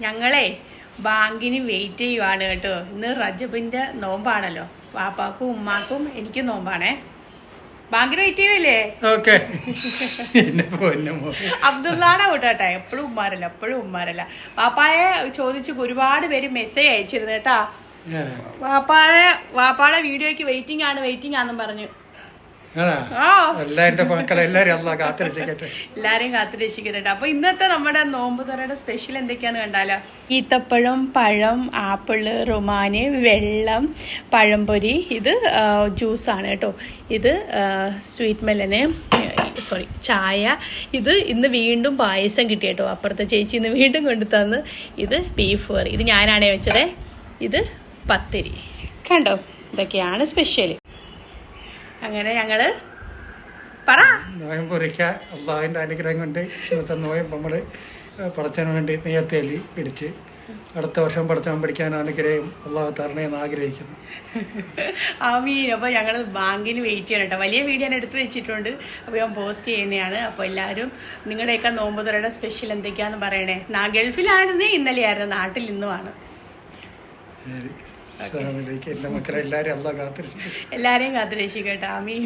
ഞങ്ങളെ ബാങ്കിന് വെയിറ്റ് ചെയ്യുവാണ് കേട്ടോ. ഇന്ന് റജബിന്റെ നോമ്പാണല്ലോ. വാപ്പാക്കും ഉമ്മാക്കും എനിക്കും നോമ്പാണേ. ബാങ്കിന് വെയിറ്റ് ചെയ്യുമല്ലേ? അബ്ദുള്ളാടെ കൂട്ടാട്ടെ. എപ്പോഴും ഉമ്മാരല്ല. വാപ്പായെ ചോദിച്ചു ഒരുപാട് പേര് മെസ്സേജ് അയച്ചിരുന്നു കേട്ടാ. വാപ്പാടെ വീഡിയോക്ക് വെയിറ്റിംഗ് ആണെന്നും പറഞ്ഞു. എല്ലാരെയും കാത്തുരക്ഷിക്കട്ടെ. അപ്പൊ ഇന്നത്തെ നമ്മുടെ നോമ്പ് തുറയുടെ സ്പെഷ്യൽ എന്തൊക്കെയാന്ന് കണ്ടാലോ. ഈത്തപ്പഴം, പഴം, ആപ്പിള്, റുമാന്, വെള്ളം, പഴംപൊരി. ഇത് ജ്യൂസാണ് കേട്ടോ. ഇത് സ്വീറ്റ് മെലന്, ചായ. ഇത് ഇന്ന് വീണ്ടും പായസം കിട്ടി കേട്ടോ. അപ്പുറത്തെ ചേച്ചി ഇന്ന് വീണ്ടും കൊണ്ടു തന്ന്. ഇത് ബീഫ് കറി. ഇത് ഞാനാണേ വെച്ചത്. ഇത് പത്തിരി. കണ്ടോ, ഇതൊക്കെയാണ് സ്പെഷ്യൽ. അങ്ങനെ ഞങ്ങള് നോയമ്പൊറിക്കാൻ അള്ളാഹുവിൻ്റെ അനുഗ്രഹം കൊണ്ട് ഇന്നത്തെ നോയമ്പ് നമ്മൾ പടച്ചതിന് വേണ്ടി നെയ്യത്തേലി പിടിച്ച് അടുത്ത വർഷം പഠിച്ചാൻ പഠിക്കാൻ അനുഗ്രഹം അള്ളാഹു തരണേന്ന് ആഗ്രഹിക്കുന്നു. ആമീൻ. അപ്പോൾ ഞങ്ങൾ ബാങ്കിന് വെയിറ്റ് ചെയ്യണം കേട്ടോ. വലിയ വീഡിയോ ഞാൻ എടുത്ത് വെച്ചിട്ടുണ്ട്. അപ്പോൾ ഞാൻ പോസ്റ്റ് ചെയ്യുന്നതാണ്. അപ്പോൾ എല്ലാവരും നിങ്ങളുടെയൊക്കെ നോമ്പ് തുറയുടെ സ്പെഷ്യൽ എന്തൊക്കെയാണെന്ന് പറയണേ. ഗൾഫിലായിരുന്നേ ഇന്നലെയായിരുന്നു, നാട്ടിൽ ഇന്നുമാണ്. എൻ്റെ മക്കളെ എല്ലാവരെയും അള്ളാഹു കാത്തുരക്ഷിക്കട്ടെ. എല്ലാവരെയും കാത്തുരക്ഷിക്കട്ടെ. ആമീൻ.